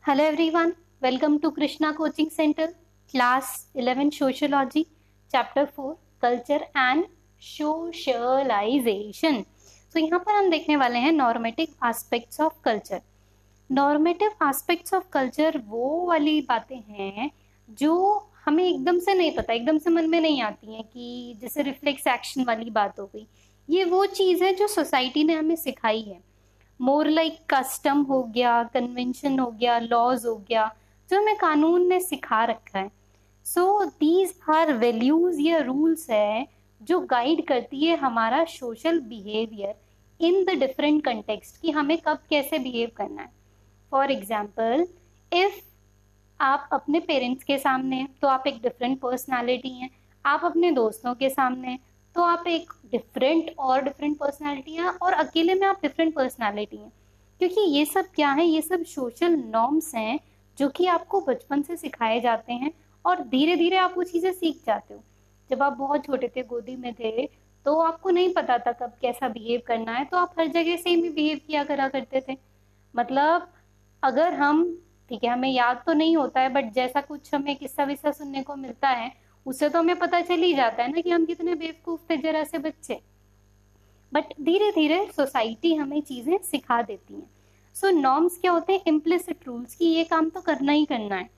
Hello everyone, welcome to Krishna Coaching Center, Class 11 Sociology, Chapter 4 Culture and Socialization. So यहाँ पर हम देखने वाले हैं normative aspects of culture. Normative aspects of culture वो वाली बातें हैं जो हमें एकदम से नहीं पता, एकदम से मन में नहीं आती हैं, कि जैसे रिफ्लेक्स एक्शन वाली बात हो गई। ये वो चीज़ है जो सोसाइटी ने हमें सिखाई है। मोर लाइक कस्टम हो गया, कन्वेंशन हो गया, लॉज हो गया, जो हमें कानून ने सिखा रखा है। सो दीज आर वैल्यूज या रूल्स है जो गाइड करती है हमारा social behaviour in the different context, कि हमें कब कैसे बिहेव करना है। फॉर एग्जाम्पल, इफ आप अपने पेरेंट्स के सामने हैं तो आप एक डिफरेंट पर्सनालिटी हैं, आप अपने दोस्तों के सामने हैं तो आप एक डिफरेंट पर्सनालिटी हैं, और अकेले में आप डिफरेंट पर्सनालिटी हैं। क्योंकि ये सब क्या है, ये सब सोशल नॉर्म्स हैं जो कि आपको बचपन से सिखाए जाते हैं और धीरे धीरे आप वो चीज़ें सीख जाते हो। जब आप बहुत छोटे थे, गोदी में थे, तो आपको नहीं पता था कब कैसा बिहेव करना है, तो आप हर जगह सेम ही बिहेव किया करा करते थे। मतलब अगर हम, ठीक है, हमें याद तो नहीं होता है, बट जैसा कुछ हमें किस्सा विस्सा सुनने को मिलता है उससे तो हमें पता चल ही जाता है ना कि हम कितने बेवकूफ थे जरा से बच्चे। बट धीरे धीरे सोसाइटी हमें चीजें सिखा देती हैं। सो नॉर्म्स क्या होते हैं? इम्प्लिसिट रूल्स, की ये काम तो करना ही करना है।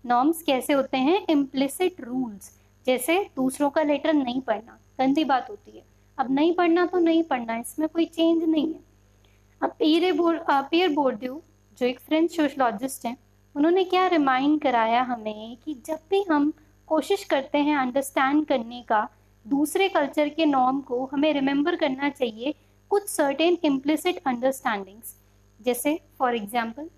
नॉर्म्स कैसे होते हैं? इम्प्लिसिट रूल्स, जैसे दूसरों का लेटर नहीं पढ़ना, गंदी बात होती है। अब नहीं पढ़ना तो नहीं पढ़ना, इसमें कोई चेंज नहीं है। अब पियर बोर्डियू, जो एक फ्रेंच सोशलॉजिस्ट हैं, उन्होंने क्या रिमाइंड कराया हमें कि जब भी हम कोशिश करते हैं अंडरस्टैंड करने का दूसरे कल्चर के नॉर्म को, हमें रिमेंबर करना चाहिए कुछ सर्टेन इम्प्लिसिट अंडरस्टैंडिंग्स। जैसे फॉर एग्जाम्पल,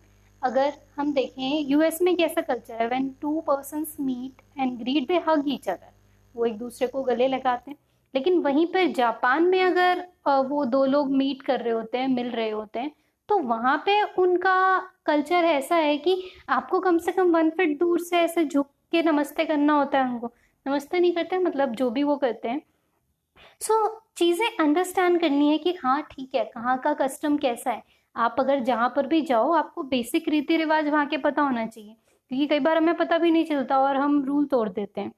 अगर हम देखें यूएस में कैसा कल्चर है, when two persons meet and greet they hug each other, वो एक दूसरे को गले लगाते हैं। लेकिन वहीं पर जापान में अगर वो दो लोग मीट कर रहे होते हैं, मिल रहे होते हैं, तो वहां पे उनका कल्चर ऐसा है कि आपको कम से कम 1 फीट दूर से ऐसे झुक के नमस्ते करना होता है। उनको नमस्ते नहीं करते, मतलब जो भी वो करते हैं। सो चीजें अंडरस्टैंड करनी है कि हाँ ठीक है, कहाँ का कस्टम कैसा है। आप अगर जहाँ पर भी जाओ, आपको बेसिक रीति रिवाज वहाँ के पता होना चाहिए, क्योंकि कई बार हमें पता भी नहीं चलता और हम रूल तोड़ देते हैं।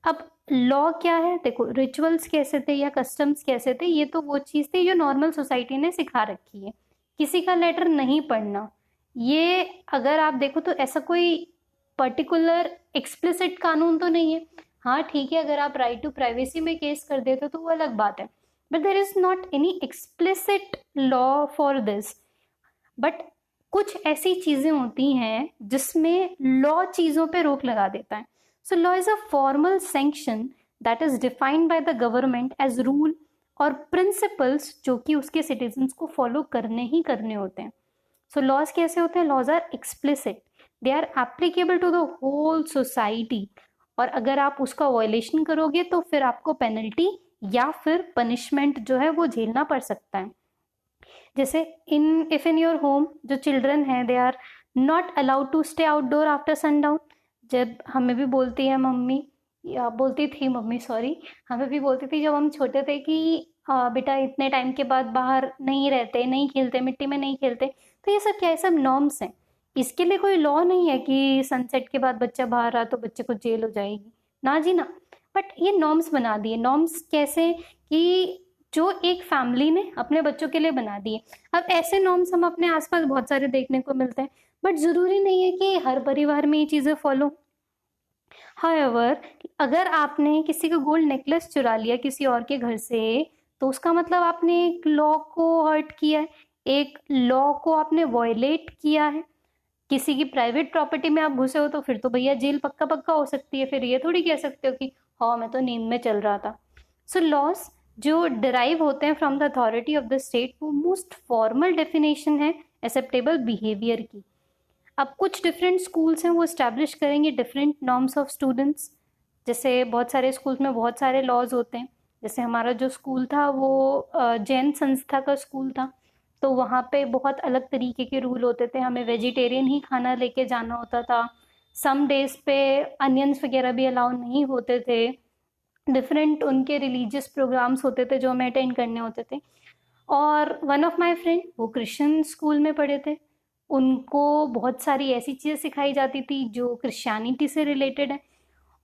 अब लॉ क्या है? देखो, रिचुअल्स कैसे थे या कस्टम्स कैसे थे, ये तो वो चीज थी जो नॉर्मल सोसाइटी ने सिखा रखी है। किसी का लेटर नहीं पढ़ना, ये अगर आप देखो तो ऐसा कोई पर्टिकुलर एक्सप्लिसिट कानून तो नहीं है। हाँ ठीक है, अगर आप राइट टू प्राइवेसी में केस कर देते हो तो वो अलग बात है, but there is not any explicit law for this. But कुछ ऐसी चीजें होती हैं जिसमें लॉ चीजों पे रोक लगा देता है। So law is a formal sanction that is defined by the government as rule और प्रिंसिपल्स, जो कि उसके सिटीजन्स को फॉलो करने ही करने होते हैं। सो लॉज कैसे होते हैं? Laws are explicit, they are applicable to the whole society, और अगर आप उसका वायलेशन करोगे तो फिर आपको पेनल्टी या फिर पनिशमेंट जो है वो झेलना पड़ सकता है। जैसे इफ इन योर होम, जो चिल्ड्रन है they are not allowed to stay outdoor after sundown. जब हमें भी बोलती है मम्मी, या बोलती थी मम्मी, सॉरी, हमें भी बोलती थी जब हम छोटे थे कि बेटा इतने टाइम के बाद बाहर नहीं रहते, नहीं खेलते, मिट्टी में नहीं खेलते। तो ये सब क्या है? सब नॉर्म्स हैं। इसके लिए कोई लॉ नहीं है कि सनसेट के बाद बच्चा बाहर रहा तो बच्चे को जेल हो जाएगी, ना जी ना। बट ये नॉर्म्स बना दिए। नॉर्म्स कैसे? कि जो एक फैमिली ने अपने बच्चों के लिए बना दिए। अब ऐसे नॉर्म्स हम अपने आसपास बहुत सारे देखने को मिलते हैं, बट जरूरी नहीं है कि हर परिवार में ये चीजें फॉलो। हाउएवर, अगर आपने किसी का गोल्ड नेकलेस चुरा लिया किसी और के घर से, तो उसका मतलब आपने एक लॉ को हर्ट किया है, एक लॉ को आपने वॉयलेट किया है। किसी की प्राइवेट प्रॉपर्टी में आप घुसे हो तो फिर तो भैया जेल पक्का पक्का हो सकती है। फिर ये थोड़ी कह सकते हो कि हाँ मैं तो नींद में चल रहा था। सो लॉस जो डिराइव होते हैं from the authority of the state, वो मोस्ट फॉर्मल डेफिनेशन है एक्सेप्टेबल बिहेवियर की। अब कुछ डिफरेंट स्कूल्स हैं, वो स्टैब्लिश करेंगे डिफरेंट नॉर्म्स ऑफ स्टूडेंट्स। जैसे बहुत सारे स्कूल्स में बहुत सारे लॉज होते हैं। जैसे हमारा जो स्कूल था वो जैन संस्था का स्कूल था, तो वहाँ पे बहुत अलग तरीके के रूल होते थे। हमें वेजिटेरियन ही खाना लेके जाना होता था। सम डेज पे अनियंस वगैरह भी अलाउ नहीं होते थे। डिफरेंट उनके रिलीजियस प्रोग्राम्स होते थे जो हमें अटेंड करने होते थे। और वन ऑफ माय फ्रेंड, वो क्रिश्चियन स्कूल में पढ़े थे, उनको बहुत सारी ऐसी चीज़ें सिखाई जाती थी जो क्रिश्चियनिटी से रिलेटेड है।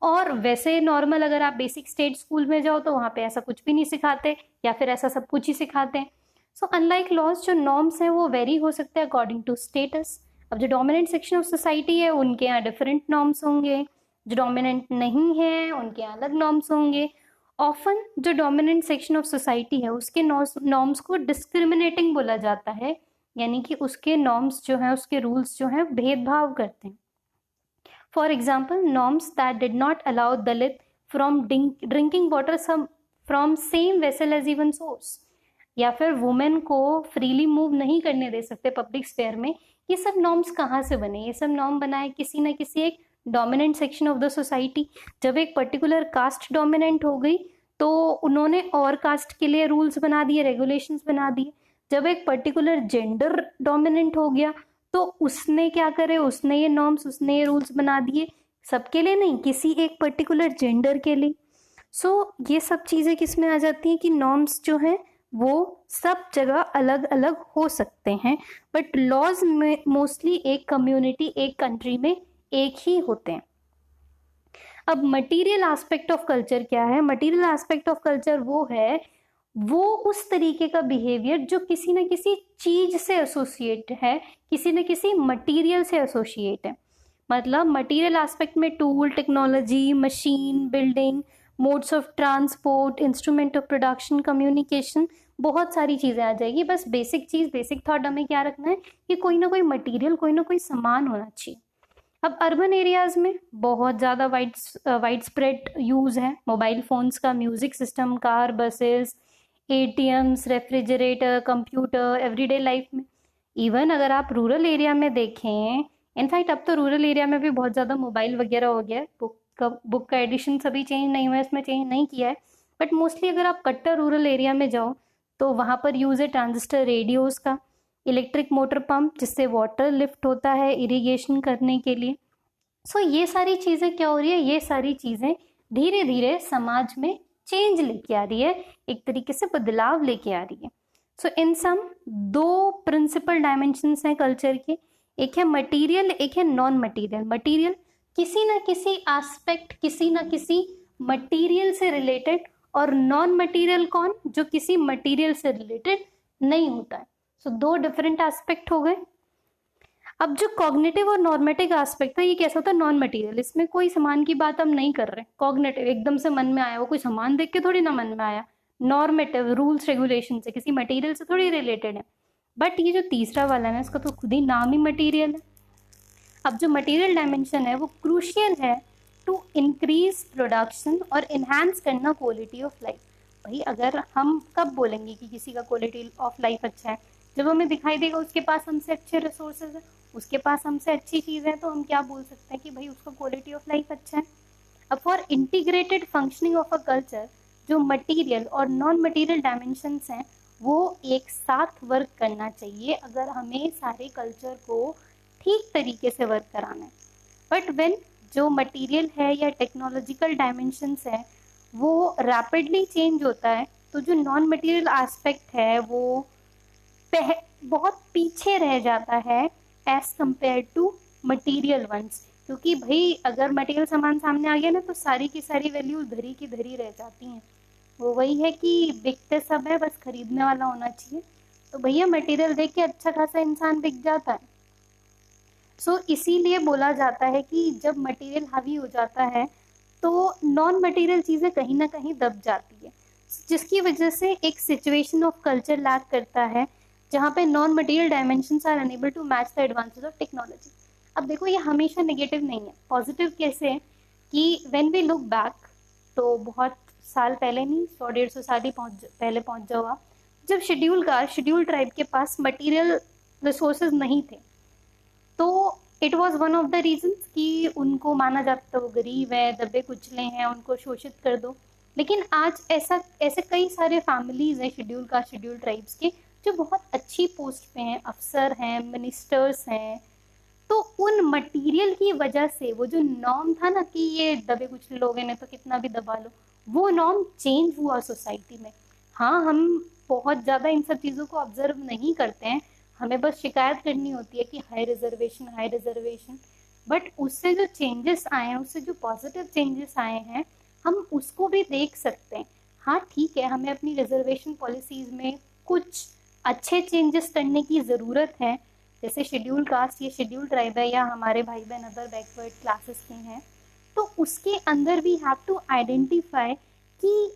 और वैसे नॉर्मल अगर आप बेसिक स्टेट स्कूल में जाओ तो वहाँ पे ऐसा कुछ भी नहीं सिखाते, या फिर ऐसा सब कुछ ही सिखाते हैं। सो अनलाइक लॉज, जो नॉर्म्स हैं वो वेरी हो सकते हैं अकॉर्डिंग टू स्टेटस। अब जो डोमिनेंट सेक्शन ऑफ सोसाइटी है उनके यहाँ डिफरेंट नॉर्म्स होंगे, जो डोमिनेंट नहीं है उनके यहाँ अलग नॉर्म्स होंगे। ऑफन जो डोमिनेंट सेक्शन ऑफ सोसाइटी है उसके नॉर्म्स को डिस्क्रिमिनेटिंग बोला जाता है, यानी कि उसके नॉर्म्स जो हैं, उसके रूल्स जो हैं भेदभाव करते हैं। For example, norms that did not allow Dalit from drinking water from same vessel as even source, या फिर वुमेन को फ्रीली मूव नहीं करने दे सकते पब्लिक स्फेयर में। ये सब नॉर्म्स कहाँ से बने? ये सब नॉर्म बनाए किसी ना किसी एक dominant section of the society. जब एक पर्टिकुलर कास्ट डोमिनेंट हो गई तो उन्होंने और कास्ट के लिए रूल्स बना दिए, रेगुलेशंस बना दिए। जब एक पर्टिकुलर जेंडर डोमिनेंट हो गया तो उसने क्या करे, उसने ये नॉर्म्स, उसने ये रूल्स बना दिए, सबके लिए नहीं, किसी एक पर्टिकुलर जेंडर के लिए। सो ये सब चीज़ें किस में आ जाती हैं कि नॉर्म्स जो हैं वो सब जगह अलग अलग हो सकते हैं, बट लॉज में मोस्टली एक कम्युनिटी, एक कंट्री में एक ही होते हैं। अब मटेरियल एस्पेक्ट ऑफ कल्चर क्या है? मटेरियल एस्पेक्ट ऑफ कल्चर वो है, वो उस तरीके का बिहेवियर जो किसी न किसी चीज से एसोसिएट है, किसी न किसी मटेरियल से एसोसिएट है। मतलब मटेरियल एस्पेक्ट में tool, technology, machine, building, modes of transport, instrument of production, communication, बहुत सारी चीजें आ जाएगी। बस बेसिक चीज, बेसिक थॉट हमें क्या रखना है कि कोई ना कोई मटेरियल, कोई ना कोई सामान होना चाहिए। अब अर्बन एरियाज में बहुत ज़्यादा वाइड स्प्रेड यूज़ है मोबाइल फ़ोन्स का, music system, car, buses, ATMs, refrigerator, computer, everyday life में। इवन अगर आप रूरल एरिया में देखें, इनफैक्ट अब तो रूरल एरिया में भी बहुत ज़्यादा मोबाइल वगैरह हो गया है, बुक का एडिशन सभी चेंज नहीं हुआ है, इसमें चेंज नहीं किया है, बट मोस्टली अगर आप कट्टा रूरल एरिया में जाओ तो वहाँ पर यूज़ है ट्रांजिस्टर रेडियोज़ का, इलेक्ट्रिक मोटर पंप जिससे वाटर लिफ्ट होता है इरिगेशन करने के लिए। सो ये सारी चीज़ें क्या हो रही है? ये सारी चीज़ें धीरे धीरे समाज में चेंज लेके आ रही है, एक तरीके से बदलाव लेके आ रही है। सो इन सम दो प्रिंसिपल डायमेंशंस हैं कल्चर के, एक है मटेरियल, एक है नॉन मटेरियल। मटेरियल किसी ना किसी एस्पेक्ट, किसी ना किसी मटेरियल से रिलेटेड, और नॉन मटेरियल कौन? जो किसी मटेरियल से रिलेटेड नहीं होता है। सो दो डिफरेंट एस्पेक्ट हो गए। अब जो कॉग्निटिव और नॉर्मेटिव एस्पेक्ट था, ये कैसा होता है? Non material. इसमें कोई सामान की बात हम नहीं कर रहे। कॉग्निटिव एकदम से मन में आया, वो कोई सामान देख के थोड़ी ना मन में आया। नॉर्मेटिव रूल्स रेगुलेशन से, किसी मटेरियल से थोड़ी रिलेटेड है। बट ये जो तीसरा वाला है ना, इसका तो खुद ही नाम ही मटेरियल है। अब जो मटेरियल डायमेंशन है वो क्रूशियल है टू इंक्रीज प्रोडक्शन और इन्हांस करना क्वालिटी ऑफ लाइफ। भाई अगर हम कब बोलेंगे कि किसी का क्वालिटी ऑफ लाइफ अच्छा है? जब हमें दिखाई देगा उसके पास हमसे अच्छे रिसोर्सेज है, उसके पास हमसे अच्छी चीज़ है, तो हम क्या बोल सकते हैं कि भाई उसका क्वालिटी ऑफ लाइफ अच्छा है। अब for integrated functioning of a culture, जो मटेरियल और नॉन मटेरियल डायमेंशंस हैं वो एक साथ वर्क करना चाहिए अगर हमें सारे कल्चर को ठीक तरीके से वर्क कराना है। बट व्हेन जो मटेरियल है या टेक्नोलॉजिकल डायमेंशंस है वो रैपिडली चेंज होता है, तो जो नॉन मटेरियल एस्पेक्ट है वो बहुत पीछे रह जाता है as compare to material ones. क्योंकि भाई अगर मटेरियल सामान सामने आ गया ना तो सारी की सारी वैल्यूज धरी की धरी रह जाती हैं। वो वही है कि बिकते सब है, बस खरीदने वाला होना चाहिए। तो भैया मटेरियल देख के अच्छा खासा इंसान बिक जाता है। सो इसीलिए बोला जाता है कि जब मटेरियल हावी हो जाता है तो नॉन मटेरियल चीज़ें कहीं ना कहीं दब जाती है, जिसकी वजह से एक सिचुएशन ऑफ कल्चर लैक करता है जहाँ पे non material dimensions are unable to match the advances of technology. अब देखो ये हमेशा नेगेटिव नहीं है, पॉजिटिव कैसे है कि व्हेन वी लुक बैक, तो बहुत साल पहले नहीं, 100-150 साल ही पहले पहुंच जाओ आप, जब शेड्यूल ट्राइब के पास मटेरियल रिसोर्सेज नहीं थे, तो it was one of the reason कि उनको माना जाता था वो गरीब है, दबे कुचले हैं, उनको शोषित कर दो। लेकिन आज ऐसे कई सारे फैमिलीज हैं शेड्यूल ट्राइब्स के जो बहुत अच्छी पोस्ट पे हैं, अफसर हैं, मिनिस्टर्स हैं। तो उन मटेरियल की वजह से वो जो नॉर्म था ना कि ये दबे कुचले लोग हैं तो कितना भी दबा लो, वो नॉर्म चेंज हुआ सोसाइटी में। हाँ, हम बहुत ज़्यादा इन सब चीज़ों को ऑब्जर्व नहीं करते हैं, हमें बस शिकायत करनी होती है कि high reservation, high reservation. But उससे जो चेंजेस आए हैं, उससे जो पॉजिटिव चेंजेस आए हैं, हम उसको भी देख सकते हैं। हाँ ठीक है, हमें अपनी रिजर्वेशन पॉलिसीज में कुछ अच्छे चेंजेस करने की ज़रूरत है। जैसे शेड्यूल कास्ट या शेड्यूल ट्राइब है, या हमारे भाई बहन अदर बैकवर्ड क्लासेस के हैं, तो उसके अंदर वी हैव टू आइडेंटिफाई कि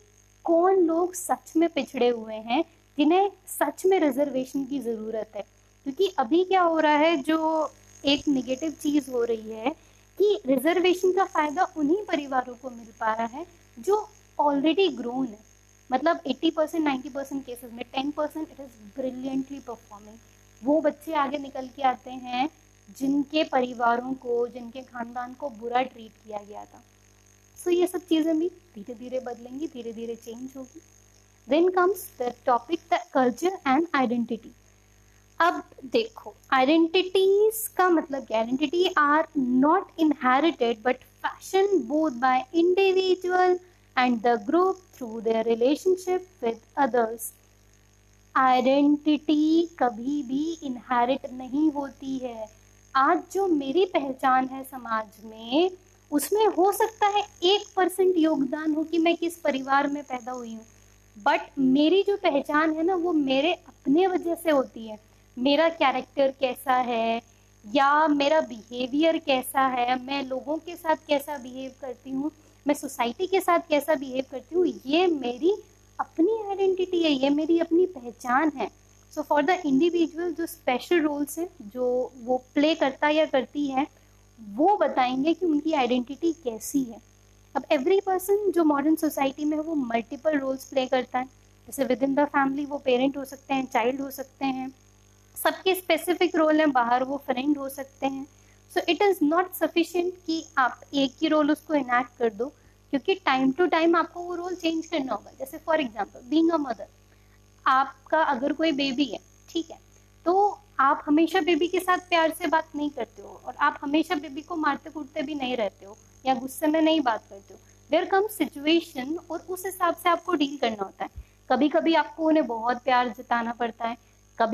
कौन लोग सच में पिछड़े हुए हैं, जिन्हें सच में रिजर्वेशन की ज़रूरत है। क्योंकि अभी क्या हो रहा है, जो एक निगेटिव चीज़ हो रही है कि रिजर्वेशन का फ़ायदा उन्हीं परिवारों को मिल पा रहा है जो ऑलरेडी ग्रोन है। मतलब 80% 90% केसेस में 10% इट इज़ ब्रिलियंटली परफॉर्मिंग। वो बच्चे आगे निकल के आते हैं जिनके परिवारों को, जिनके खानदान को बुरा ट्रीट किया गया था। सो ये सब चीज़ें भी धीरे धीरे बदलेंगी, धीरे धीरे चेंज होगी। Then comes the topic the culture and identity. अब देखो, आइडेंटिटीज का मतलब क्या? Identity are not inherited but fashion both by individual and the group through their relationship with others. Identity कभी भी इनहेरिट नहीं होती है। आज जो मेरी पहचान है समाज में, उसमें हो सकता है 1% योगदान हो कि मैं किस परिवार में पैदा हुई हूँ, बट मेरी जो पहचान है ना, वो मेरे अपने वजह से होती है। मेरा कैरेक्टर कैसा है, या मेरा बिहेवियर कैसा है, मैं लोगों के साथ कैसा बिहेव करती हूँ, मैं सोसाइटी के साथ कैसा बिहेव करती हूँ, ये मेरी अपनी आइडेंटिटी है, ये मेरी अपनी पहचान है। सो फॉर द इंडिविजुअल, जो स्पेशल रोल्स हैं जो वो प्ले करता या करती है, वो बताएंगे कि उनकी आइडेंटिटी कैसी है। अब एवरी पर्सन जो मॉडर्न सोसाइटी में है, वो मल्टीपल रोल्स प्ले करता है। जैसे विद इन द फैमिली वो पेरेंट हो सकते हैं, चाइल्ड हो सकते हैं, सबके स्पेसिफिक रोल हैं, बाहर वो फ्रेंड हो सकते हैं। So it is not sufficient कि आप एक ही रोल उसको इनैक्ट कर दो, क्योंकि टाइम टू टाइम आपको वो रोल चेंज करना होगा। जैसे for example being a mother, आपका अगर कोई बेबी है, ठीक है, तो आप हमेशा बेबी के साथ प्यार से बात नहीं करते हो, और आप हमेशा बेबी को मारते कूटते भी नहीं रहते हो, या गुस्से में नहीं बात करते हो। देयर कम सिचुएशन, और उस हिसाब से आपको डील करना होता है। कभी कभी आपको उन्हें बहुत प्यार जताना पड़ता है, कभी